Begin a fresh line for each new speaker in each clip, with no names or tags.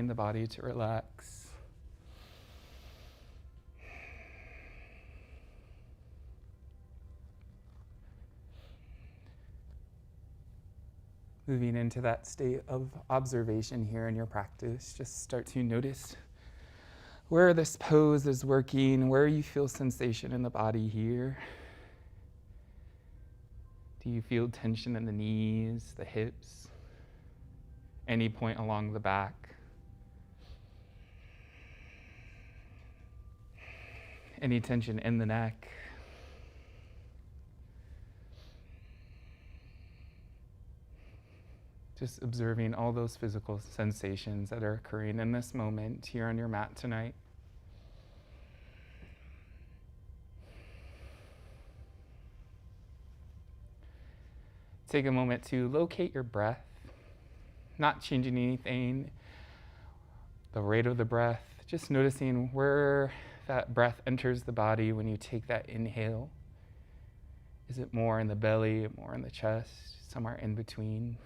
the body to relax. Moving into that state of observation here in your practice, just start to notice where this pose is working, where you feel sensation in the body here. Do you feel tension in the knees, the hips, any point along the back? Any tension in the neck? Just observing all those physical sensations that are occurring in this moment here on your mat tonight. Take a moment to locate your breath, not changing anything, the rate of the breath, just noticing where that breath enters the body when you take that inhale. Is it more in the belly, more in the chest, somewhere in between?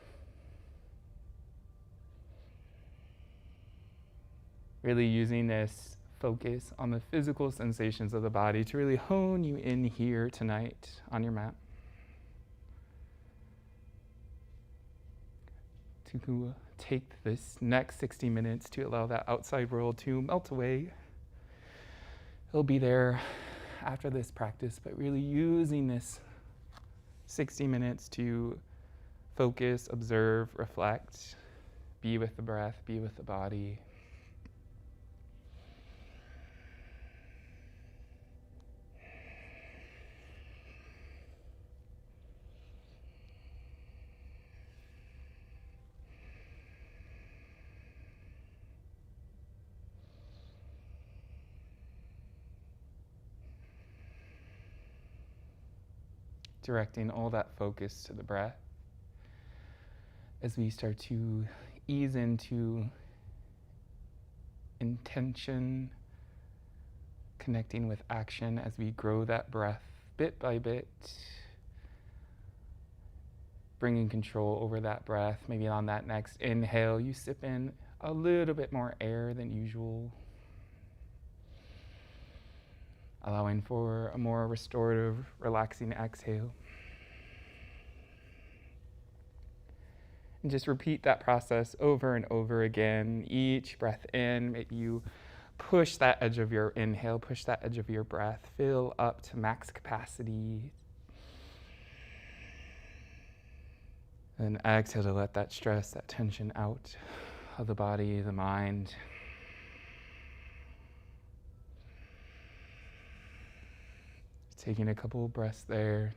Really using this focus on the physical sensations of the body to really hone you in here tonight on your mat. To take this next 60 minutes to allow that outside world to melt away. It'll be there after this practice, but really using this 60 minutes to focus, observe, reflect, be with the breath, be with the body. Directing all that focus to the breath as we start to ease into intention, connecting with action as we grow that breath bit by bit, bringing control over that breath. Maybe on that next inhale, you sip in a little bit more air than usual, allowing for a more restorative, relaxing exhale. And just repeat that process over and over again. Each breath in, maybe you push that edge of your inhale, push that edge of your breath, fill up to max capacity. And exhale to let that stress, that tension out of the body, the mind. Taking a couple of breaths there.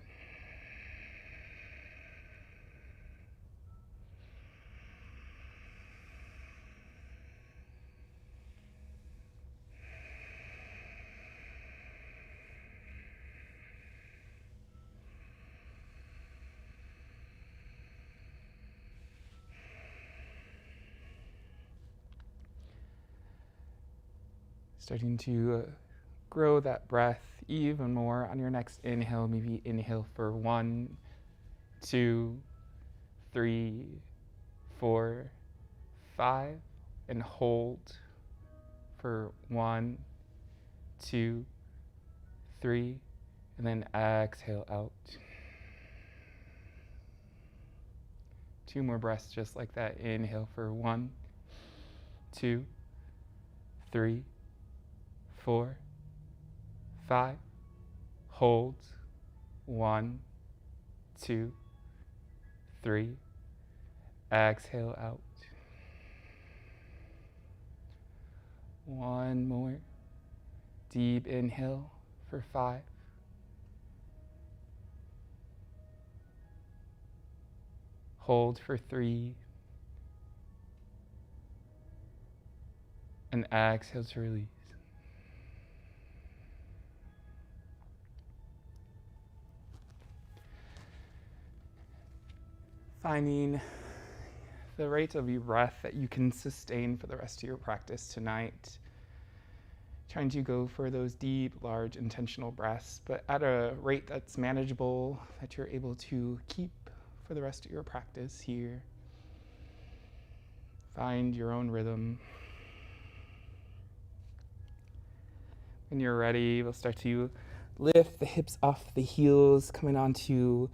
Starting to grow that breath even more on your next inhale. Maybe inhale for 1, 2, 3, 4, 5, and hold for 1, 2, 3, and then exhale out. 2 more breaths just like that. Inhale for 1, 2, 3, 4, 5, hold, 1, 2, 3, exhale out. 1 more, deep inhale for 5, hold for 3, and exhale to release. Finding the rate of your breath that you can sustain for the rest of your practice tonight. Trying to go for those deep, large, intentional breaths, but at a rate that's manageable, that you're able to keep for the rest of your practice here. Find your own rhythm. When you're ready, we'll start to lift the hips off the heels, coming onto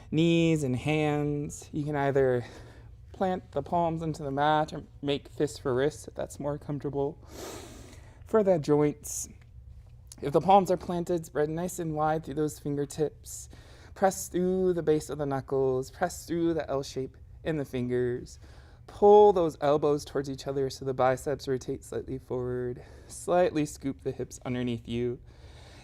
knees and hands. You can either plant the palms into the mat or make fists for wrists if that's more comfortable. For the joints, if the palms are planted, spread nice and wide through those fingertips. Press through the base of the knuckles. Press through the L shape in the fingers. Pull those elbows towards each other so the biceps rotate slightly forward. Slightly scoop the hips underneath you.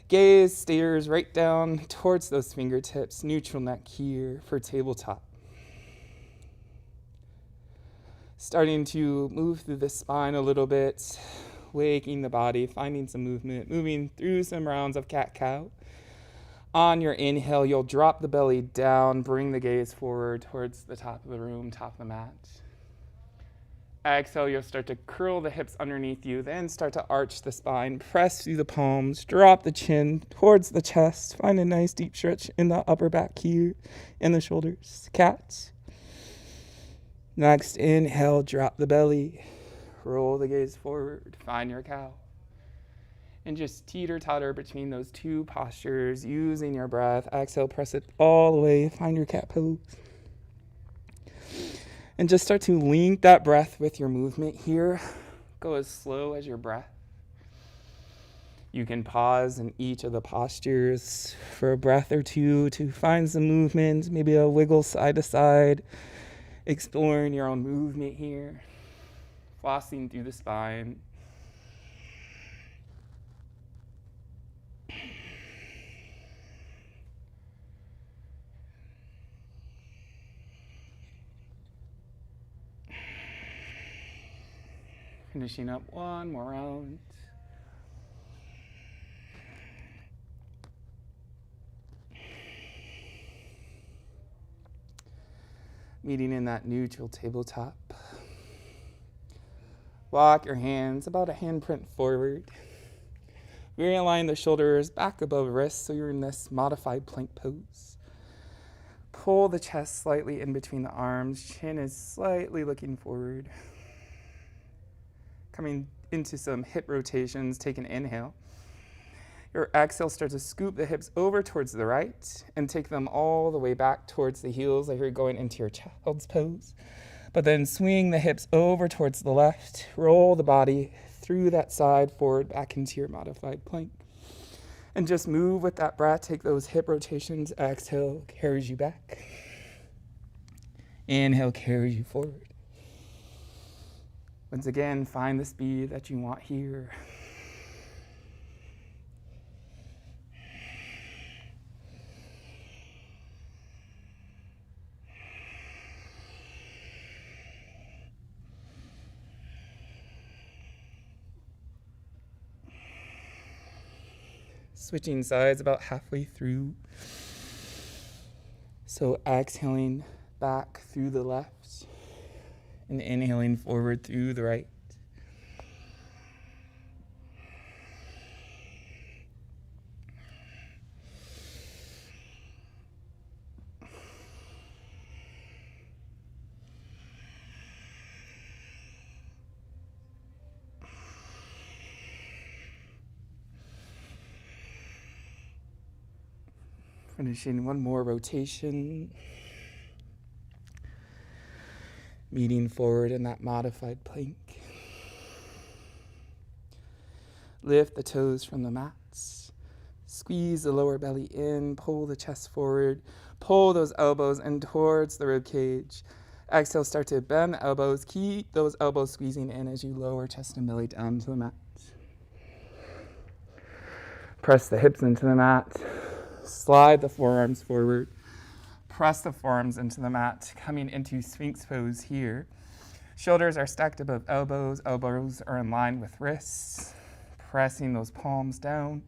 Gaze stares right down towards those fingertips. Neutral neck here for tabletop. Starting to move through the spine a little bit, waking the body, finding some movement, moving through some rounds of cat-cow. On your inhale, you'll drop the belly down, bring the gaze forward towards the top of the room, top of the mat. Exhale, you'll start to curl the hips underneath you, then start to arch the spine, press through the palms, drop the chin towards the chest, find a nice deep stretch in the upper back here, in the shoulders, cat. Next, inhale, drop the belly, roll the gaze forward, find your cow. And just teeter-totter between those two postures, using your breath. Exhale, press it all the way, find your cat pose. And just start to link that breath with your movement here. Go as slow as your breath. You can pause in each of the postures for a breath or two to find some movement, maybe a wiggle side to side. Exploring your own movement here, flossing through the spine. Finishing up one more round. Meeting in that neutral tabletop. Walk your hands about a handprint forward. Realign the shoulders back above wrists so you're in this modified plank pose. Pull the chest slightly in between the arms. Chin is slightly looking forward. Coming into some hip rotations, take an inhale. Your exhale, start to scoop the hips over towards the right and take them all the way back towards the heels like you're going into your child's pose. But then swing the hips over towards the left, roll the body through that side forward back into your modified plank. And just move with that breath, take those hip rotations, exhale, carries you back. Inhale, carries you forward. Once again, find the speed that you want here. Switching sides about halfway through. So exhaling back through the left and inhaling forward through the right. Finishing one more rotation. Meeting forward in that modified plank. Lift the toes from the mats. Squeeze the lower belly in. Pull the chest forward. Pull those elbows in towards the rib cage. Exhale, start to bend the elbows. Keep those elbows squeezing in as you lower chest and belly down to the mat. Press the hips into the mat. Slide the forearms forward. Press the forearms into the mat, coming into Sphinx pose here. Shoulders are stacked above elbows. Elbows are in line with wrists. Pressing those palms down.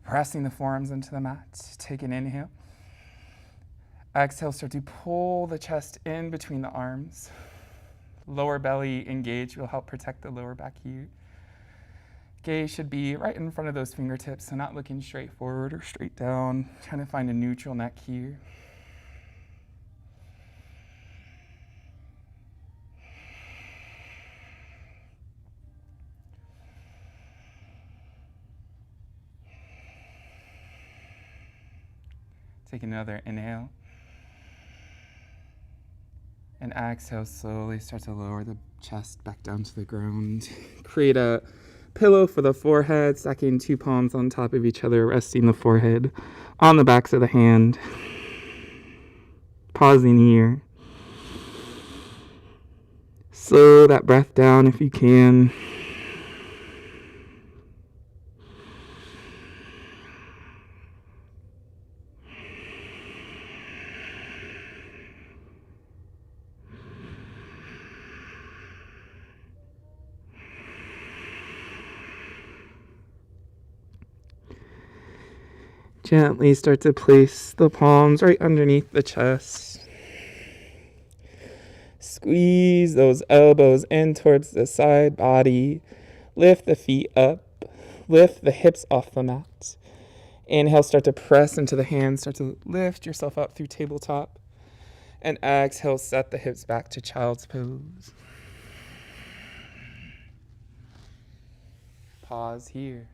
Pressing the forearms into the mat. Take an inhale. Exhale, start to pull the chest in between the arms. Lower belly engaged will help protect the lower back here. Gaze should be right in front of those fingertips, so not looking straight forward or straight down. Trying to find a neutral neck here. Take another inhale. And exhale, slowly start to lower the chest back down to the ground. Create a pillow for the forehead, stacking 2 palms on top of each other, resting the forehead on the backs of the hand. Pausing here. Slow that breath down if you can. Gently start to place the palms right underneath the chest. Squeeze those elbows in towards the side body. Lift the feet up. Lift the hips off the mat. Inhale, start to press into the hands. Start to lift yourself up through tabletop. And exhale, set the hips back to child's pose. Pause here.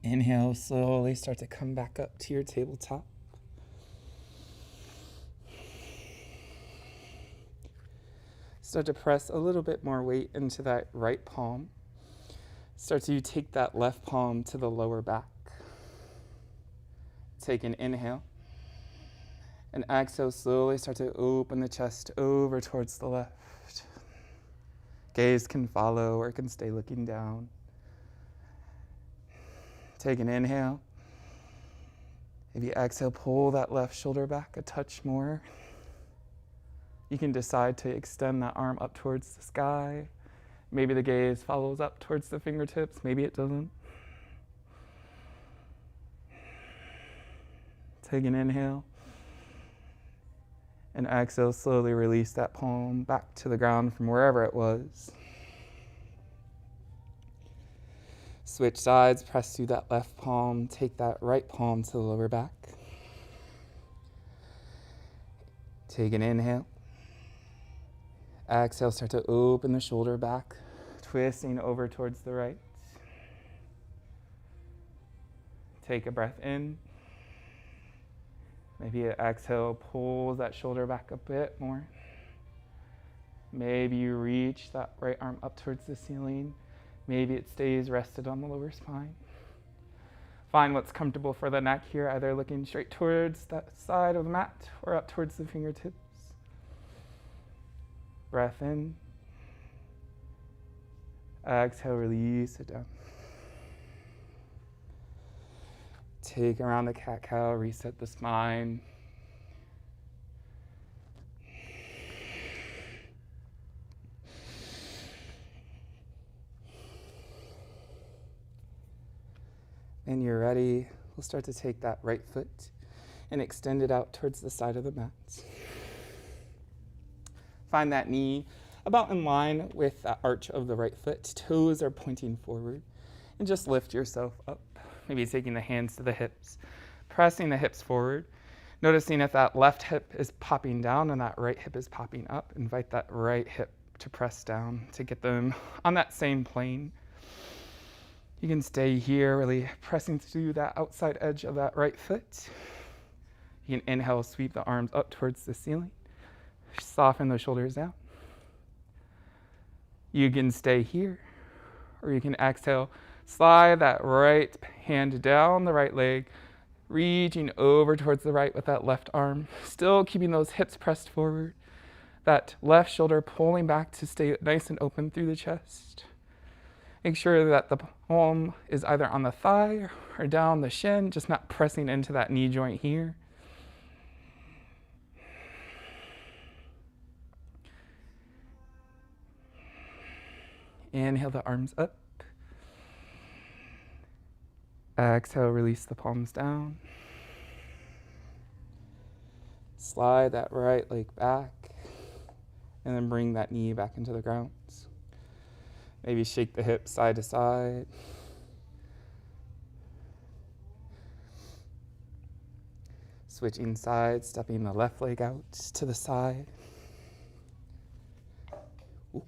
Inhale, slowly start to come back up to your tabletop. Start to press a little bit more weight into that right palm. Start to take that left palm to the lower back. Take an inhale. And exhale, slowly start to open the chest over towards the left. Gaze can follow or can stay looking down. Take an inhale. If you exhale, pull that left shoulder back a touch more. You can decide to extend that arm up towards the sky. Maybe the gaze follows up towards the fingertips. Maybe it doesn't. Take an inhale. And exhale, slowly release that palm back to the ground from wherever it was. Switch sides, press through that left palm, take that right palm to the lower back. Take an inhale. Exhale, start to open the shoulder back, twisting over towards the right. Take a breath in. Maybe an exhale, pulls that shoulder back a bit more. Maybe you reach that right arm up towards the ceiling. Maybe it stays rested on the lower spine. Find what's comfortable for the neck here, either looking straight towards that side of the mat or up towards the fingertips. Breath in. Exhale, release it down. Take around the cat-cow, reset the spine. And you're ready, we'll start to take that right foot and extend it out towards the side of the mat. Find that knee about in line with the arch of the right foot. Toes are pointing forward. And just lift yourself up. Maybe taking the hands to the hips, pressing the hips forward. Noticing if that left hip is popping down and that right hip is popping up. Invite that right hip to press down to get them on that same plane. You can stay here, really pressing through that outside edge of that right foot. You can inhale, sweep the arms up towards the ceiling. Soften the shoulders down. You can stay here, or you can exhale, slide that right hand down the right leg, reaching over towards the right with that left arm, still keeping those hips pressed forward, that left shoulder pulling back to stay nice and open through the chest. Make sure that the palm is either on the thigh or down the shin, just not pressing into that knee joint here. Inhale the arms up. Exhale, release the palms down. Slide that right leg back, and then bring that knee back into the ground. Maybe shake the hips side to side. Switching sides, stepping the left leg out to the side. Ooh.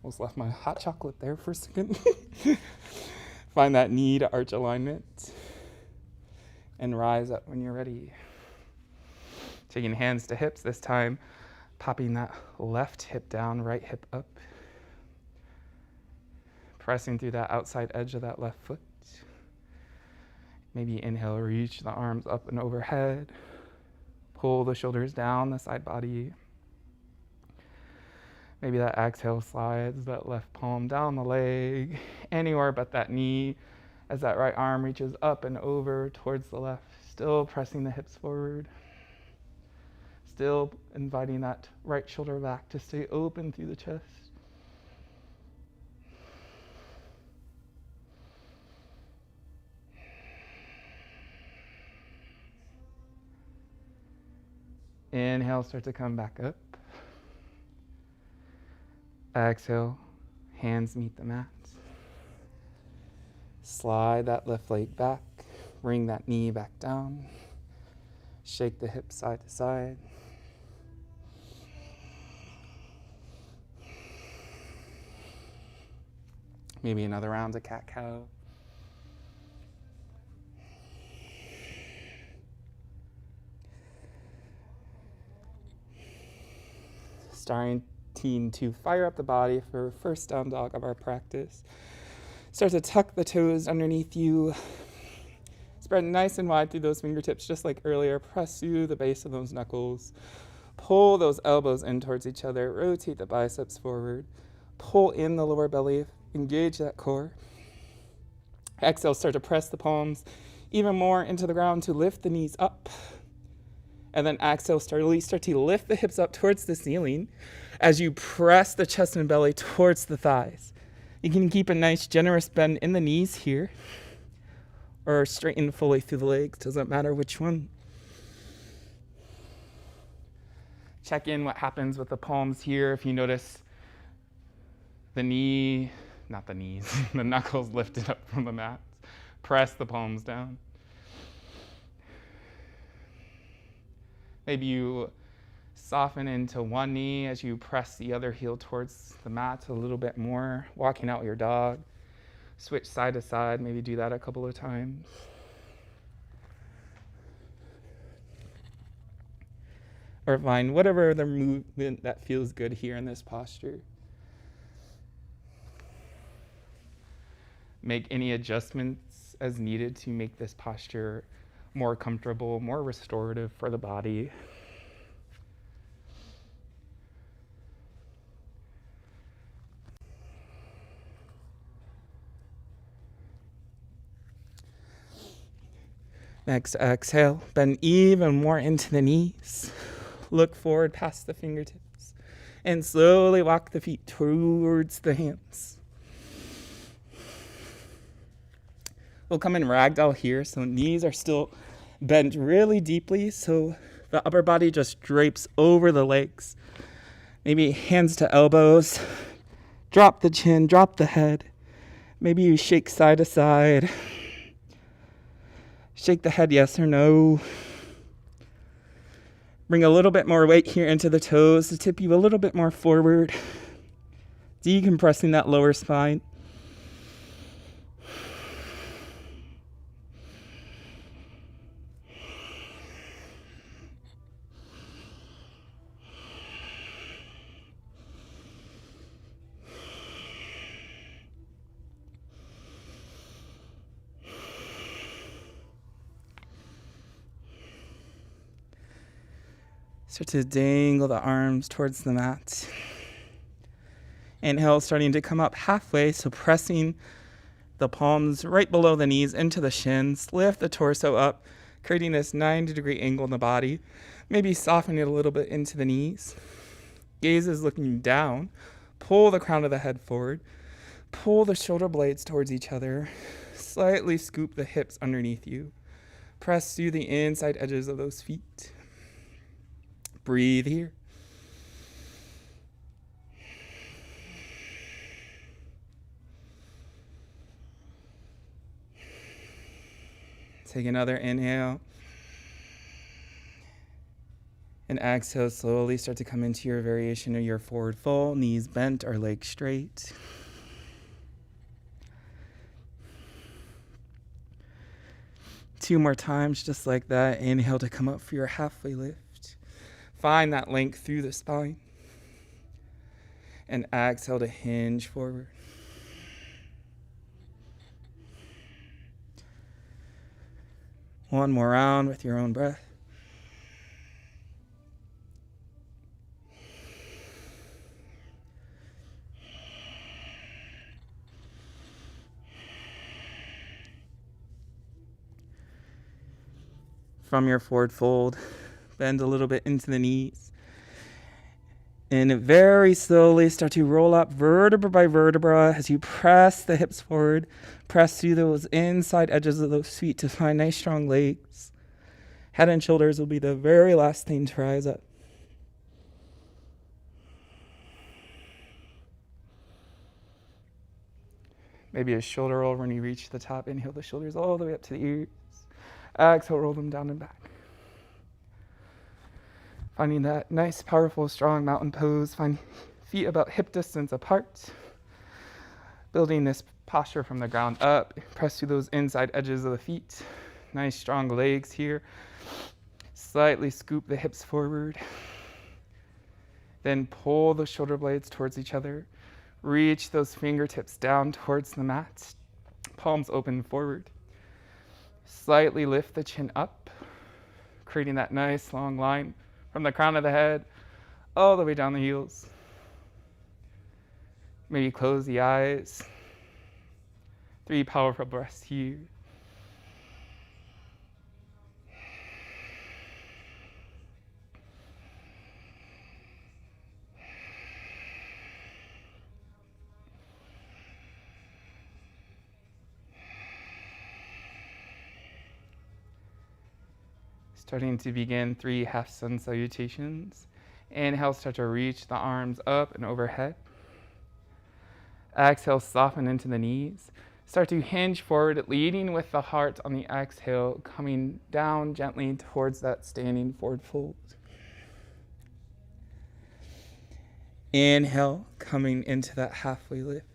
Almost left my hot chocolate there for a second. Find that knee to arch alignment and rise up when you're ready. Taking hands to hips this time, popping that left hip down, right hip up. Pressing through that outside edge of that left foot. Maybe inhale, reach the arms up and overhead. Pull the shoulders down, the side body. Maybe that exhale slides that left palm down the leg, anywhere but that knee, as that right arm reaches up and over towards the left, still pressing the hips forward. Still inviting that right shoulder back to stay open through the chest. Inhale, start to come back up. Exhale, hands meet the mat. Slide that left leg back, bring that knee back down. Shake the hips side to side. Maybe another round of cat-cow. Starting to fire up the body for first down dog of our practice. Start to tuck the toes underneath you. Spread nice and wide through those fingertips, just like earlier. Press through the base of those knuckles. Pull those elbows in towards each other. Rotate the biceps forward. Pull in the lower belly. Engage that core. Exhale, start to press the palms even more into the ground to lift the knees up. And then exhale, start to lift the hips up towards the ceiling as you press the chest and belly towards the thighs. You can keep a nice generous bend in the knees here, or straighten fully through the legs, doesn't matter which one. Check in what happens with the palms here. If you notice the knuckles lifted up from the mat. Press the palms down. Maybe you soften into one knee as you press the other heel towards the mat a little bit more, walking out your dog. Switch side to side, maybe do that a couple of times. Or find whatever the movement that feels good here in this posture. Make any adjustments as needed to make this posture more comfortable, more restorative for the body. Next, exhale, bend even more into the knees. Look forward past the fingertips and slowly walk the feet towards the hands. We'll come in ragdoll here, so knees are still bent really deeply, so the upper body just drapes over the legs. Maybe hands to elbows. Drop the chin, drop the head. Maybe you shake side to side. Shake the head yes or no. Bring a little bit more weight here into the toes to tip you a little bit more forward. Decompressing that lower spine. Start to dangle the arms towards the mat. Inhale, starting to come up halfway, so pressing the palms right below the knees into the shins. Lift the torso up, creating this 90-degree angle in the body. Maybe soften it a little bit into the knees. Gaze is looking down. Pull the crown of the head forward. Pull the shoulder blades towards each other. Slightly scoop the hips underneath you. Press through the inside edges of those feet. Breathe here. Take another inhale. And exhale, slowly start to come into your variation of your forward fold, knees bent or legs straight. Two more times, just like that. Inhale to come up for your halfway lift. Find that length through the spine. And exhale to hinge forward. One more round with your own breath. From your forward fold, bend a little bit into the knees. And very slowly start to roll up vertebra by vertebra as you press the hips forward. Press through those inside edges of those feet to find nice strong legs. Head and shoulders will be the very last thing to rise up. Maybe a shoulder roll when you reach the top. Inhale the shoulders all the way up to the ears. Exhale, roll them down and back. Finding that nice, powerful, strong mountain pose. Find feet about hip distance apart. Building this posture from the ground up. Press through those inside edges of the feet. Nice, strong legs here. Slightly scoop the hips forward. Then pull the shoulder blades towards each other. Reach those fingertips down towards the mat. Palms open forward. Slightly lift the chin up, creating that nice long line from the crown of the head all the way down the heels. Maybe close the eyes. 3 powerful breaths here. Starting to begin 3 half sun salutations. Inhale, start to reach the arms up and overhead. Exhale, soften into the knees. Start to hinge forward, leading with the heart on the exhale, coming down gently towards that standing forward fold. Inhale, coming into that halfway lift.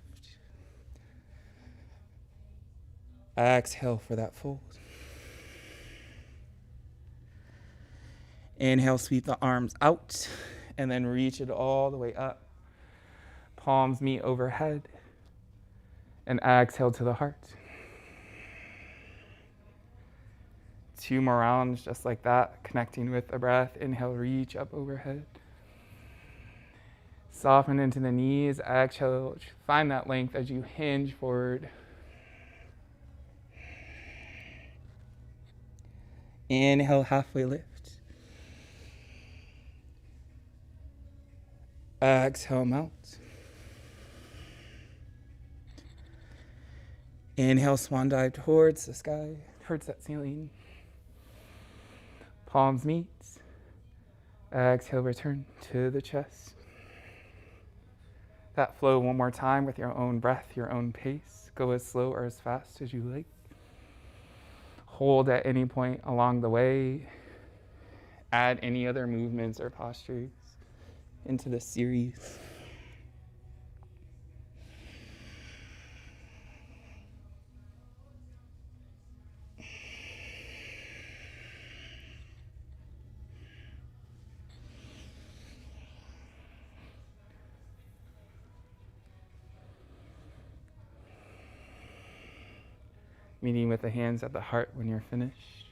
Exhale for that fold. Inhale, sweep the arms out, and then reach it all the way up. Palms meet overhead, and exhale to the heart. 2 more rounds just like that, connecting with the breath. Inhale, reach up overhead. Soften into the knees. Exhale, find that length as you hinge forward. Inhale, halfway lift. Exhale, mount. Inhale, swan dive towards the sky, towards that ceiling. Palms meet. Exhale, return to the chest. That flow one more time with your own breath, your own pace. Go as slow or as fast as you like. Hold at any point along the way. Add any other movements or postures into this series. Meeting with the hands at the heart when you're finished.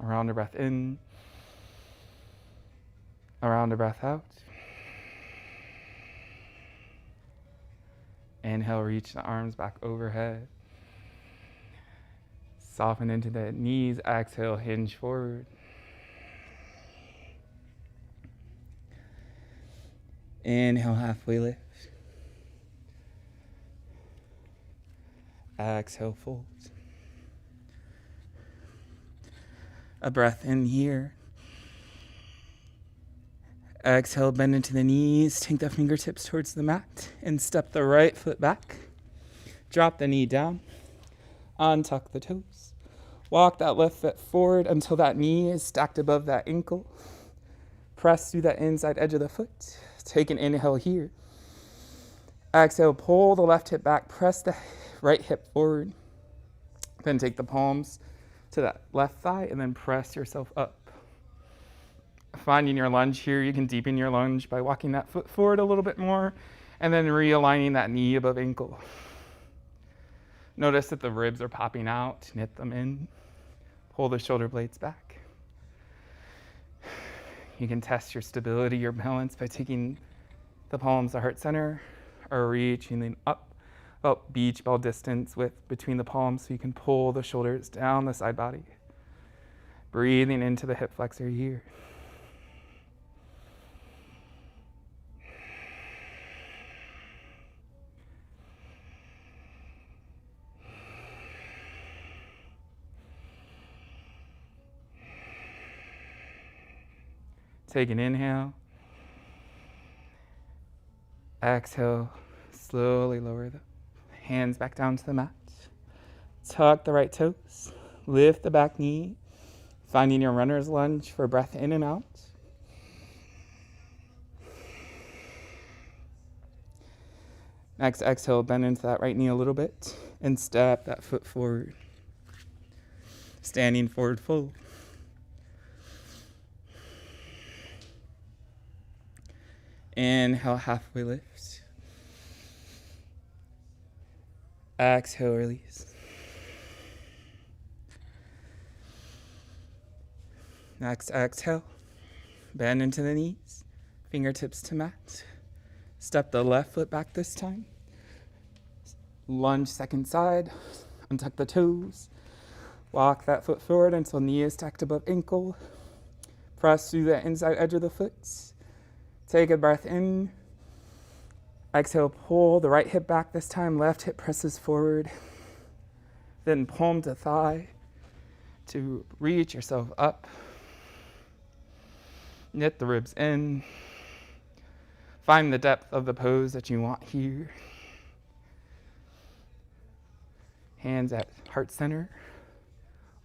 A round of breath in. A round of breath out. Inhale, reach the arms back overhead. Soften into the knees. Exhale, hinge forward. Inhale, halfway lift. Exhale, fold. A breath in here. Exhale, bend into the knees. Take the fingertips towards the mat and step the right foot back. Drop the knee down. Untuck the toes. Walk that left foot forward until that knee is stacked above that ankle. Press through that inside edge of the foot. Take an inhale here. Exhale, pull the left hip back, press the right hip forward. Then take the palms to that left thigh and then press yourself up. Finding your lunge here, you can deepen your lunge by walking that foot forward a little bit more and then realigning that knee above ankle. Notice that the ribs are popping out, knit them in, pull the shoulder blades back. You can test your stability, your balance by taking the palms to heart center or reaching up about beach ball distance between the palms so you can pull the shoulders down the side body. Breathing into the hip flexor here. Take an inhale. Exhale, slowly lower the hands back down to the mat. Tuck the right toes. Lift the back knee. Finding your runner's lunge for breath in and out. Next, exhale, bend into that right knee a little bit and step that foot forward. Standing forward fold. Inhale, halfway lift. Exhale, release. Next, exhale. Bend into the knees. Fingertips to mat. Step the left foot back this time. Lunge second side. Untuck the toes. Walk that foot forward until knee is stacked above ankle. Press through the inside edge of the foot. Take a breath in. Exhale, pull the right hip back this time. Left hip presses forward. Then palm to thigh to reach yourself up. Knit the ribs in. Find the depth of the pose that you want here. Hands at heart center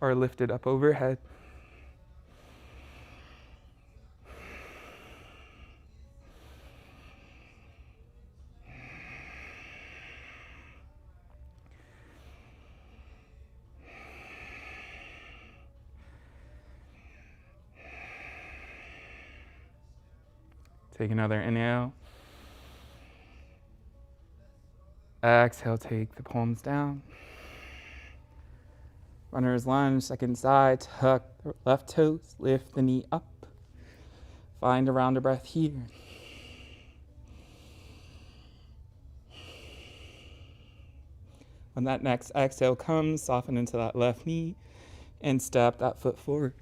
or lifted up overhead. Take another inhale. Exhale, take the palms down. Runner's lunge, second side, tuck the left toes, lift the knee up. Find a round of breath here. When that next exhale comes, soften into that left knee and step that foot forward.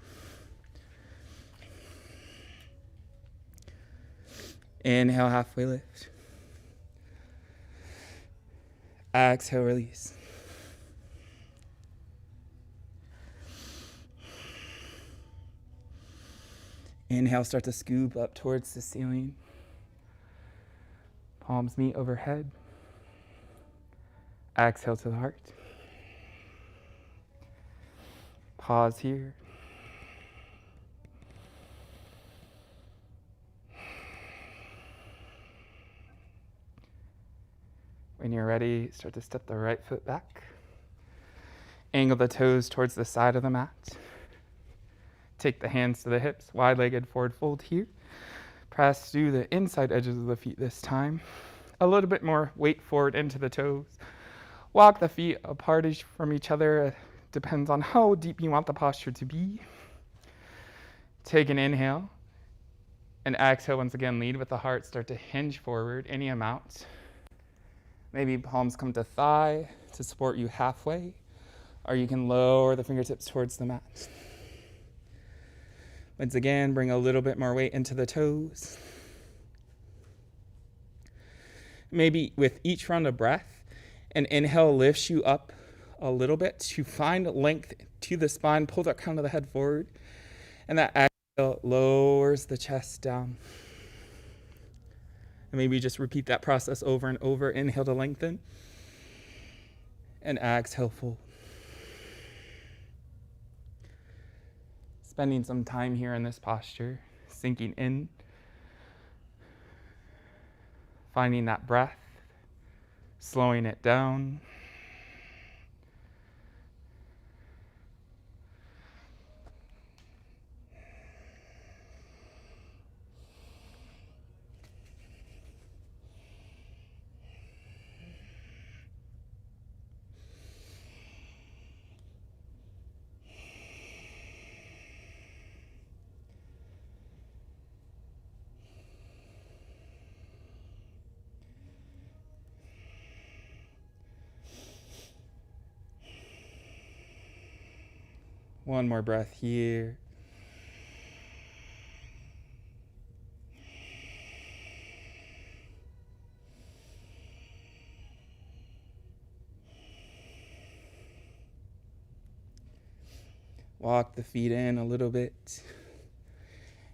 Inhale, halfway lift. Exhale, release. Inhale, start to scoop up towards the ceiling. Palms meet overhead. Exhale to the heart. Pause here. When you're ready, start to step the right foot back. Angle the toes towards the side of the mat. Take the hands to the hips, wide-legged forward fold here. Press through the inside edges of the feet this time. A little bit more weight forward into the toes. Walk the feet apart from each other. It depends on how deep you want the posture to be. Take an inhale. And exhale, once again, lead with the heart. Start to hinge forward any amount. Maybe palms come to thigh to support you halfway, or you can lower the fingertips towards the mat. Once again, bring a little bit more weight into the toes. Maybe with each round of breath, an inhale lifts you up a little bit to find length to the spine, pull that crown of the head forward, and that exhale lowers the chest down. And maybe just repeat that process over and over. Inhale to lengthen. And exhale, fold. spending some time here in this posture, sinking in, finding that breath, slowing it down. One more breath here. Walk the feet in a little bit.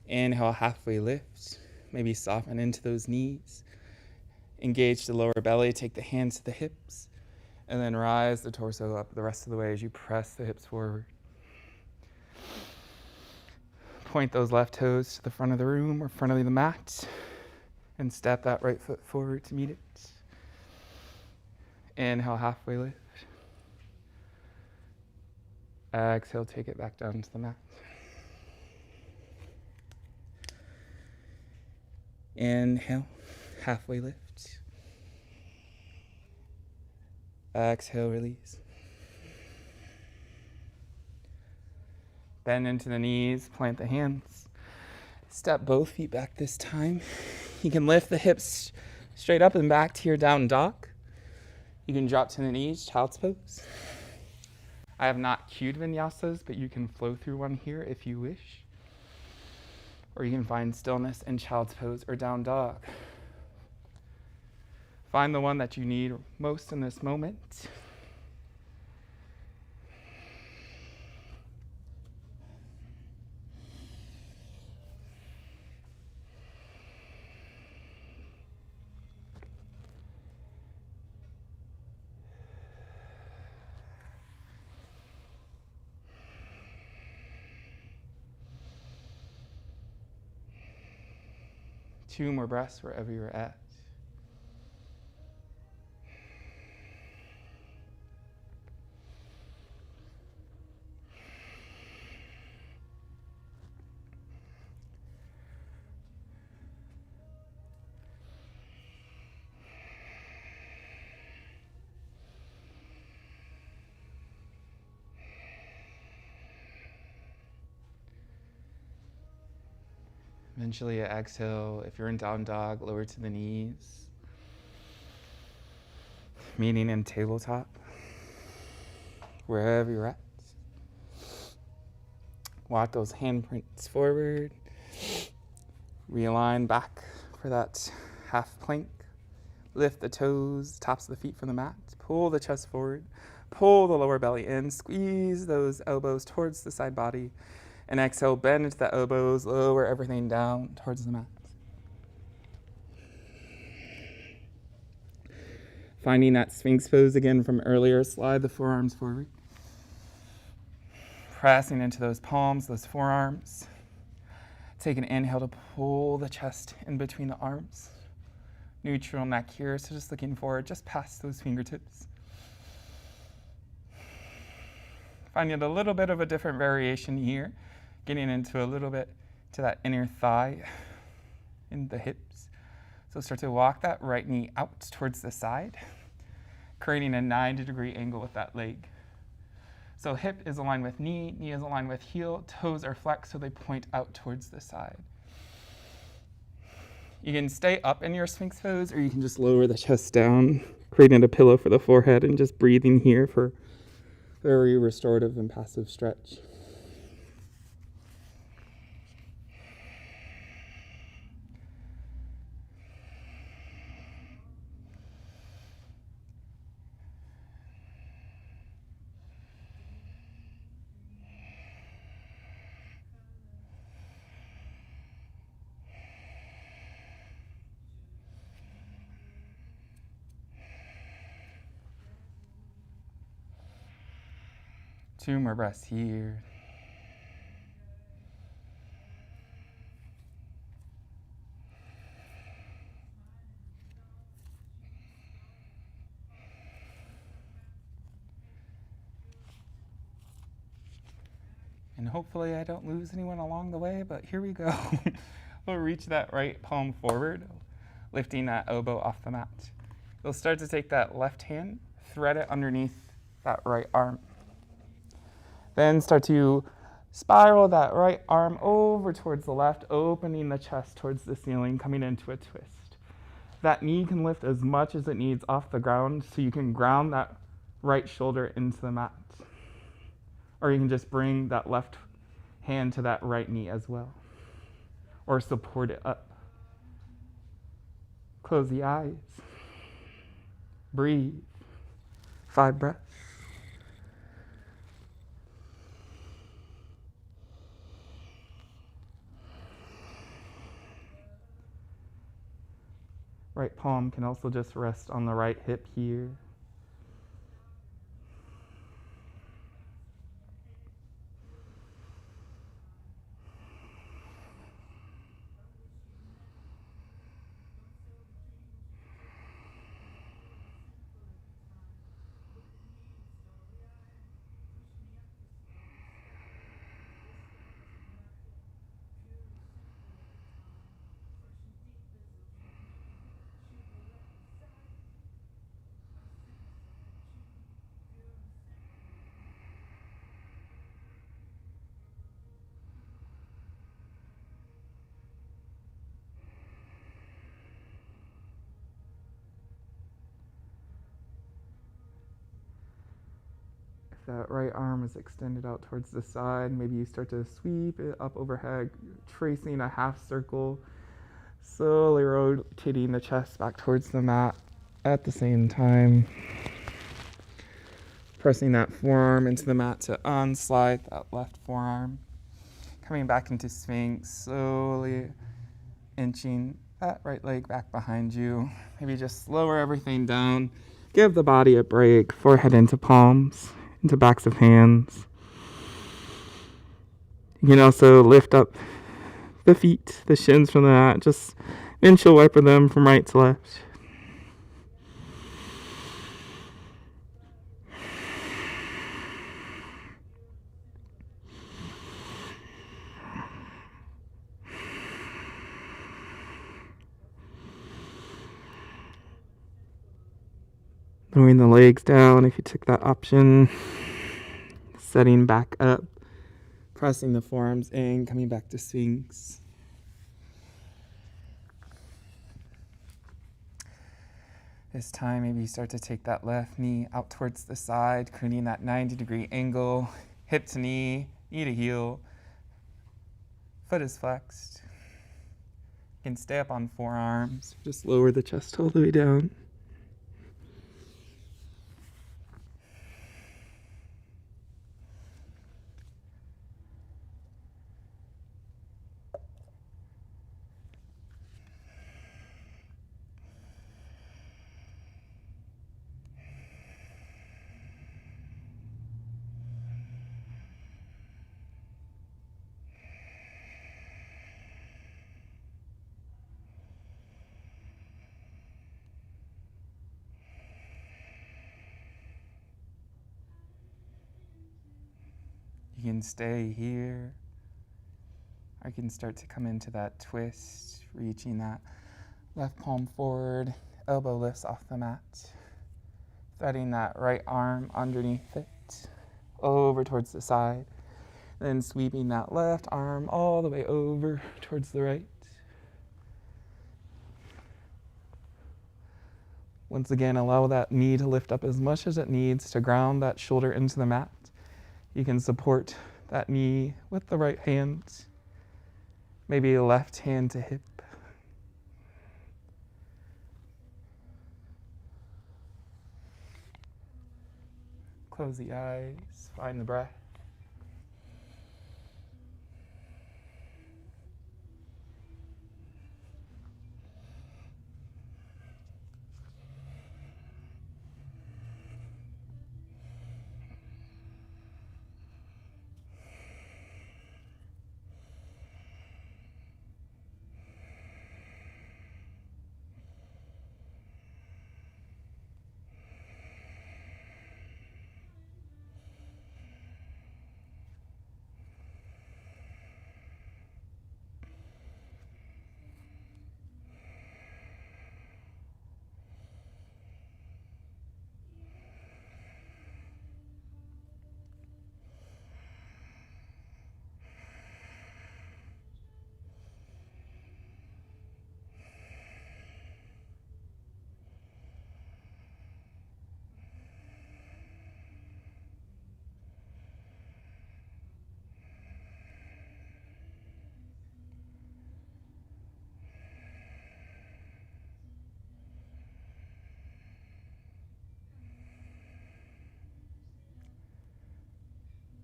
Inhale, halfway lift. Maybe soften into those knees. Engage the lower belly, take the hands to the hips, and then rise the torso up the rest of the way as you press the hips forward. Point those left toes to the front of the room or front of the mat, and step that right foot forward to meet it. Inhale, halfway lift. Exhale, take it back down to the mat. Inhale, halfway lift. Exhale, release. Bend into the knees, plant the hands. Step both feet back this time. You can lift the hips straight up and back to your down dog. You can drop to the knees, child's pose. I have not cued vinyasas, but you can flow through one here if you wish. Or you can find stillness in child's pose or down dog. Find the one that you need most in this moment. Two more breaths wherever you're at. Eventually exhale. If you're in down dog, lower to the knees. Meeting in tabletop, wherever you're at. Walk those handprints forward. Realign back for that half plank. Lift the toes, tops of the feet from the mat. Pull the chest forward. Pull the lower belly in. Squeeze those elbows towards the side body. And exhale, bend into the elbows, lower everything down towards the mat. Finding that Sphinx pose again from earlier, slide the forearms forward. Pressing into those palms, those forearms. Take an inhale to pull the chest in between the arms. Neutral neck here, so just looking forward, just past those fingertips. Finding a little bit of a different variation here. Getting into a little bit to that inner thigh in the hips. So start to walk that right knee out towards the side, creating a 90-degree angle with that leg. So hip is aligned with knee, knee is aligned with heel, toes are flexed so they point out towards the side. You can stay up in your Sphinx pose or you can just lower the chest down, creating a pillow for the forehead and just breathing here for very restorative and passive stretch. Two more breaths here. And hopefully I don't lose anyone along the way, but here we go. We'll reach that right palm forward, lifting that elbow off the mat. You'll start to take that left hand, thread it underneath that right arm. Then start to spiral that right arm over towards the left, opening the chest towards the ceiling, coming into a twist. That knee can lift as much as it needs off the ground so you can ground that right shoulder into the mat. Or you can just bring that left hand to that right knee as well. Or support it up. Close the eyes. Breathe. 5 breaths. Right palm can also just rest on the right hip here. That right arm is extended out towards the side. Maybe you start to sweep it up overhead, tracing a half circle, slowly rotating the chest back towards the mat at the same time. Pressing that forearm into the mat to unslide that left forearm. Coming back into Sphinx, slowly inching that right leg back behind you. Maybe just lower everything down. Give the body a break, forehead into palms. Into backs of hands. You can also lift up the feet, the shins from the mat. Just windshield wiper them from right to left. Lowering the legs down if you took that option. Setting back up. Pressing the forearms in, coming back to Sphinx. This time, maybe you start to take that left knee out towards the side, creating that 90-degree angle. Hip to knee, knee to heel. Foot is flexed. You can stay up on forearms. Just lower the chest all the way down. You can stay here. I can start to come into that twist, reaching that left palm forward, elbow lifts off the mat. Threading that right arm underneath it, over towards the side. Then sweeping that left arm all the way over towards the right. Once again, allow that knee to lift up as much as it needs to ground that shoulder into the mat. You can support that knee with the right hand, maybe left hand to hip. Close the eyes, find the breath.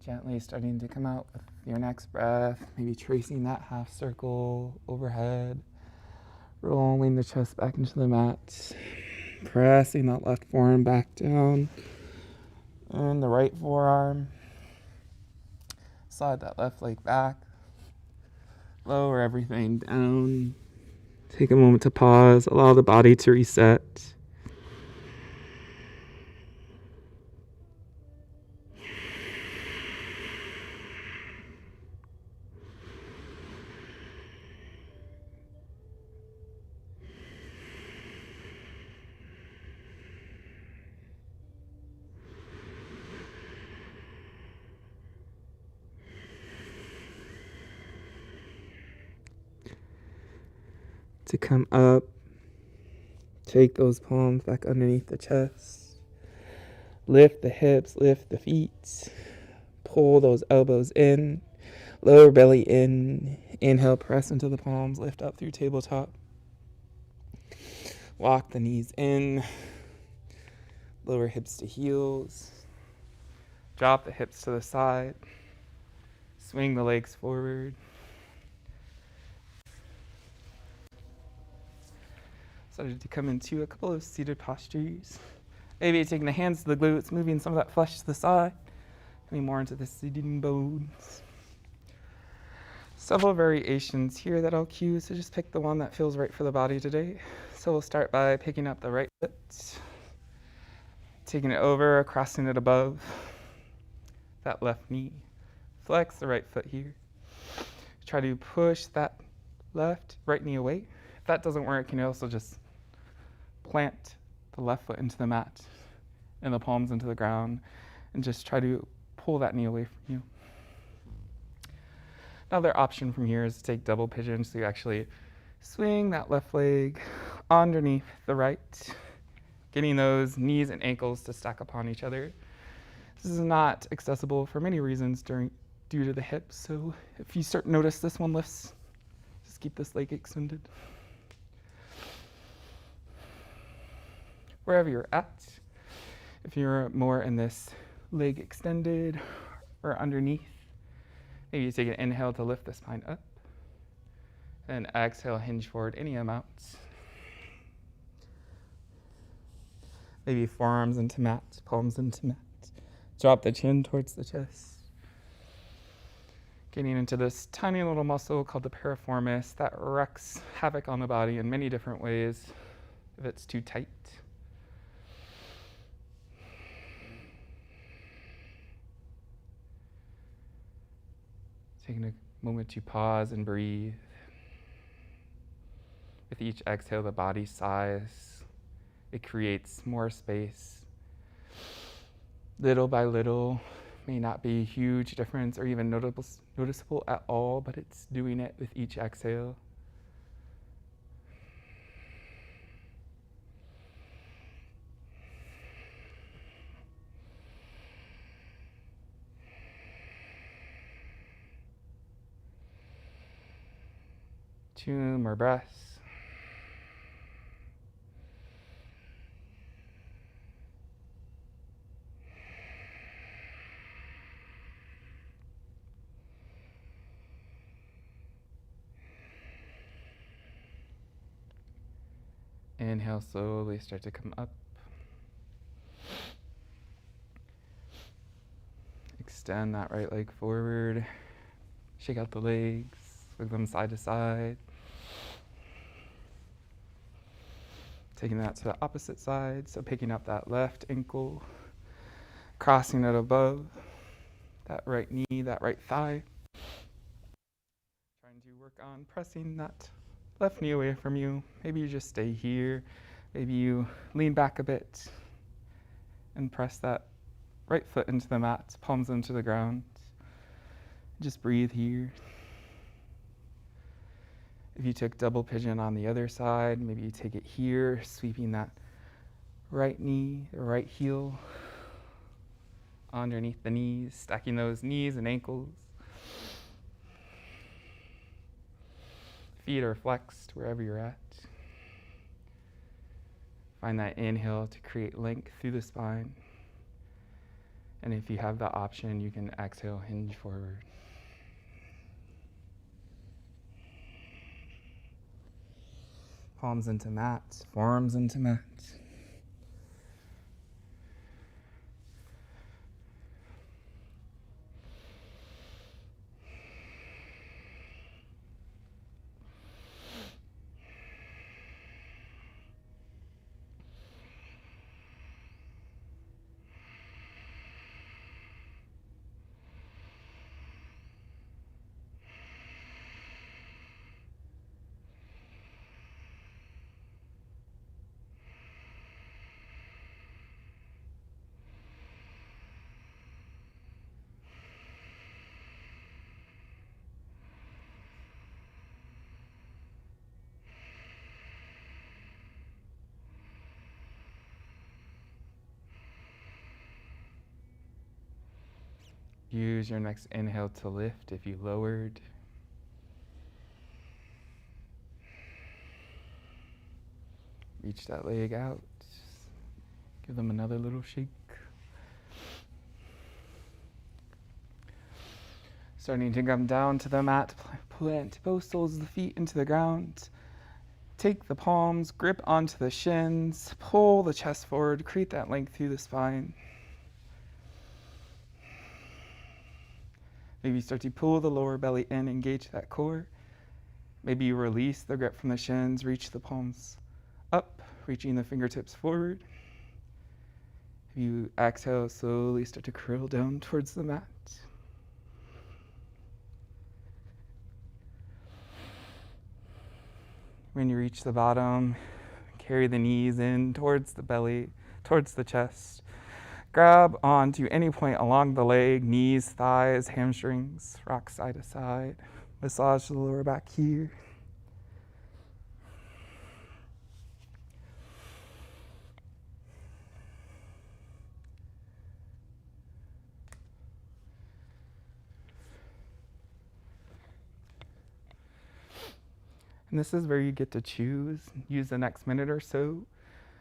Gently starting to come out with your next breath, maybe tracing that half circle overhead, rolling the chest back into the mat, pressing that left forearm back down, and the right forearm, slide that left leg back, lower everything down, take a moment to pause, allow the body to reset. To come up, take those palms back underneath the chest, lift the hips, lift the feet, pull those elbows in, lower belly in, inhale, press into the palms, lift up through tabletop, walk the knees in, lower hips to heels, drop the hips to the side, swing the legs forward. Started to come into a couple of seated postures. Maybe taking the hands to the glutes, moving some of that flesh to the side, coming more into the sitting bones. Several variations here that I'll cue, so just pick the one that feels right for the body today. So we'll start by picking up the right foot, taking it over, crossing it above that left knee. Flex the right foot here. Try to push that right knee away. If that doesn't work, you can also just plant the left foot into the mat and the palms into the ground and just try to pull that knee away from you. Another option from here is to take double pigeon, so you actually swing that left leg underneath the right, getting those knees and ankles to stack upon each other. This is not accessible for many reasons due to the hips, so if you start to notice this one lifts, just keep this leg extended. Wherever you're at, if you're more in this leg extended or underneath, maybe you take an inhale to lift the spine up, and exhale, hinge forward any amount. Maybe forearms into mat, palms into mat. Drop the chin towards the chest. Getting into this tiny little muscle called the piriformis that wreaks havoc on the body in many different ways if it's too tight. Taking a moment to pause and breathe. With each exhale, the body sighs. It creates more space. Little by little, may not be a huge difference or even noticeable at all, but it's doing it with each exhale. Two more breaths. Inhale, slowly start to come up. Extend that right leg forward. Shake out the legs, swing them side to side. Taking that to the opposite side, so picking up that left ankle, crossing it above that right knee, that right thigh. Trying to work on pressing that left knee away from you. Maybe you just stay here. Maybe you lean back a bit and press that right foot into the mat, palms into the ground. Just breathe here. If you took double pigeon on the other side, maybe you take it here, sweeping that right knee, or right heel underneath the knees, stacking those knees and ankles. Feet are flexed wherever you're at. Find that inhale to create length through the spine. And if you have the option, you can exhale, hinge forward. Palms into mat, forearms into mat. Use your next inhale to lift if you lowered. Reach that leg out. Give them another little shake. Starting to come down to the mat, plant both soles of the feet into the ground. Take the palms, grip onto the shins, pull the chest forward, create that length through the spine. Maybe start to pull the lower belly in, engage that core. Maybe you release the grip from the shins, reach the palms up, reaching the fingertips forward. If you exhale, slowly start to curl down towards the mat. When you reach the bottom, carry the knees in towards the belly, towards the chest. Grab onto any point along the leg, knees, thighs, hamstrings, rock side to side. Massage the lower back here. And this is where you get to choose. Use the next minute or so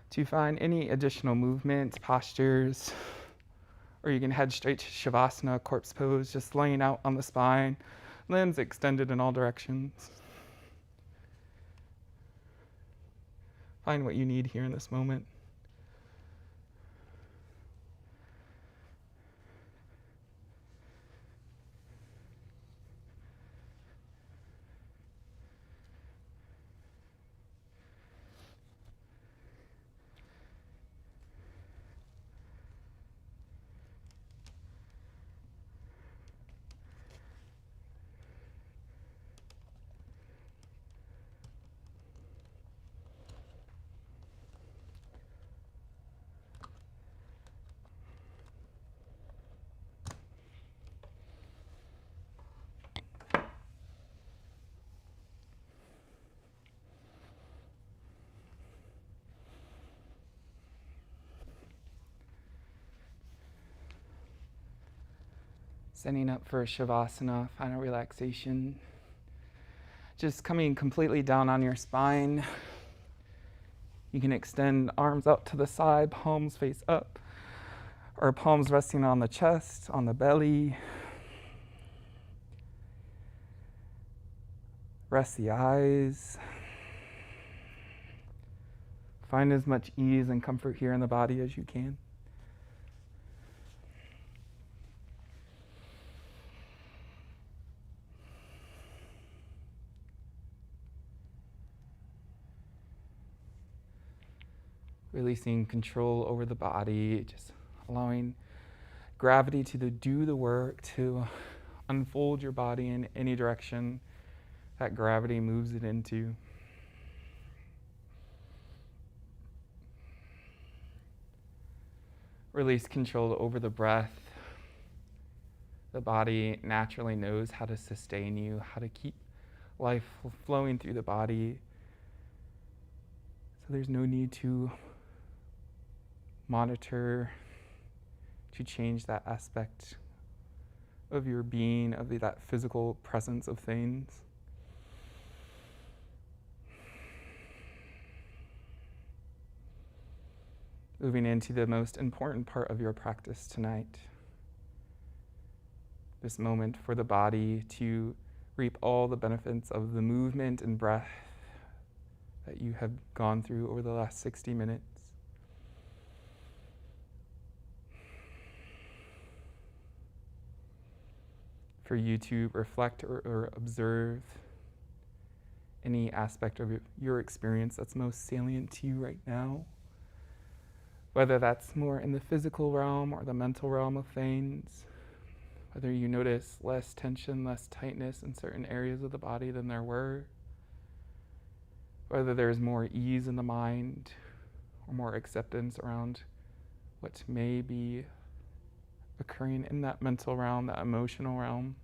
to find any additional movements, postures, or you can head straight to Shavasana, corpse pose, just laying out on the spine, limbs extended in all directions. Find what you need here in this moment. Setting up for Shavasana, final relaxation. Just coming completely down on your spine. You can extend arms out to the side, palms face up, or palms resting on the chest, on the belly. Rest the eyes. Find as much ease and comfort here in the body as you can. Releasing control over the body, just allowing gravity to do the work, to unfold your body in any direction that gravity moves it into. Release control over the breath. The body naturally knows how to sustain you, how to keep life flowing through the body. So there's no need to monitor, to change that aspect of your being, of that physical presence of things. Moving into the most important part of your practice tonight, this moment for the body to reap all the benefits of the movement and breath that you have gone through over the last 60 minutes. For you to reflect or observe any aspect of your experience that's most salient to you right now, whether that's more in the physical realm or the mental realm of things, whether you notice less tension, less tightness in certain areas of the body than there were, whether there's more ease in the mind or more acceptance around what may be occurring in that mental realm, that emotional realm.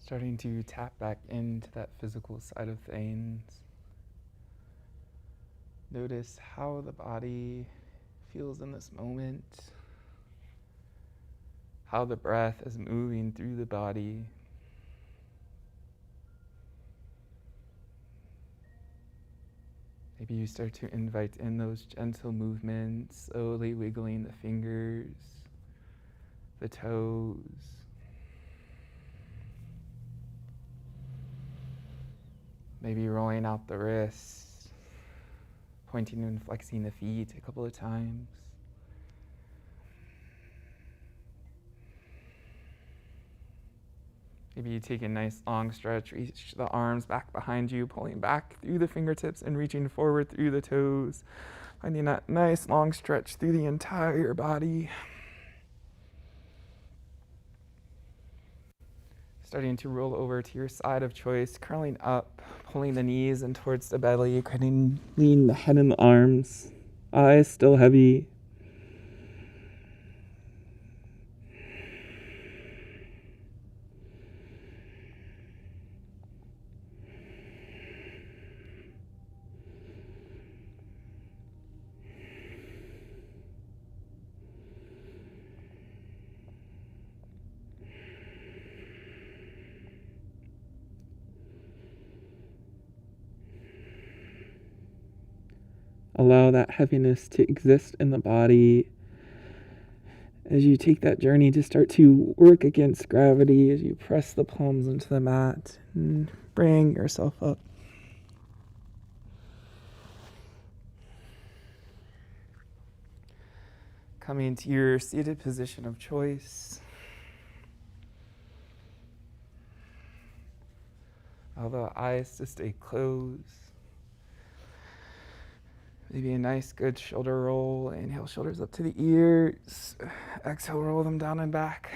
Starting to tap back into that physical side of things. Notice how the body feels in this moment. how the breath is moving through the body. Maybe you start to invite in those gentle movements, slowly wiggling the fingers, the toes. Maybe rolling out the wrists, pointing and flexing the feet a couple of times. Maybe you take a nice long stretch, reach the arms back behind you, pulling back through the fingertips and reaching forward through the toes. Finding that nice long stretch through the entire body. Starting to roll over to your side of choice, curling up, pulling the knees in towards the belly, creating lean the head and the arms. Eyes still heavy. Allow that heaviness to exist in the body as you take that journey to start to work against gravity, as you press the palms into the mat and bring yourself up. Coming to your seated position of choice. Allow the eyes to stay closed. Maybe a nice good shoulder roll. Inhale, shoulders up to the ears. Exhale, roll them down and back.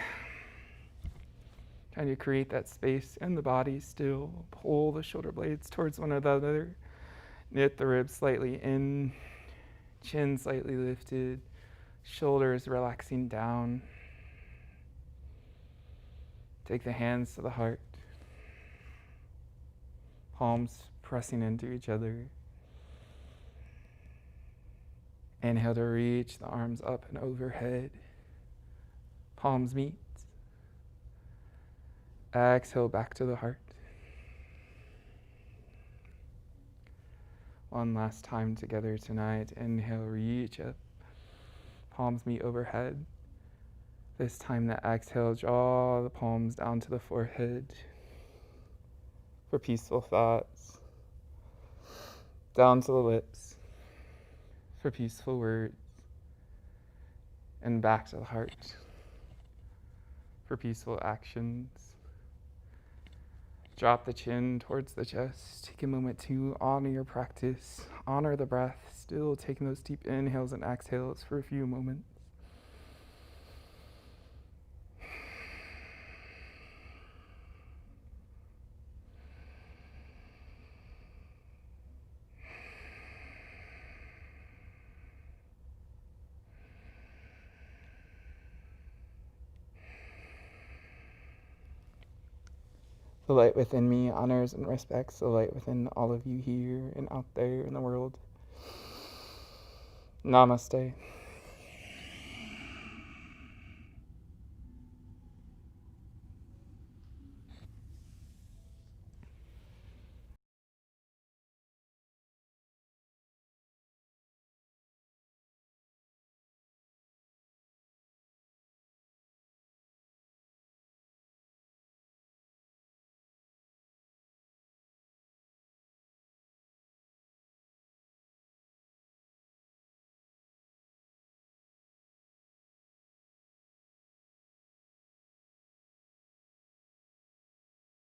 Trying to create that space in the body still. Pull the shoulder blades towards one another. Knit the ribs slightly in. Chin slightly lifted. Shoulders relaxing down. Take the hands to the heart. Palms pressing into each other. Inhale to reach the arms up and overhead. Palms meet. Exhale back to the heart. One last time together tonight. Inhale, reach up. Palms meet overhead. This time the exhale, draw the palms down to the forehead for peaceful thoughts. Down to the lips for peaceful words. And back to the heart for peaceful actions. Drop the chin towards the chest. Take a moment to honor your practice. Honor the breath. Still taking those deep inhales and exhales for a few moments. The light within me honors and respects the light within all of you here and out there in the world. Namaste.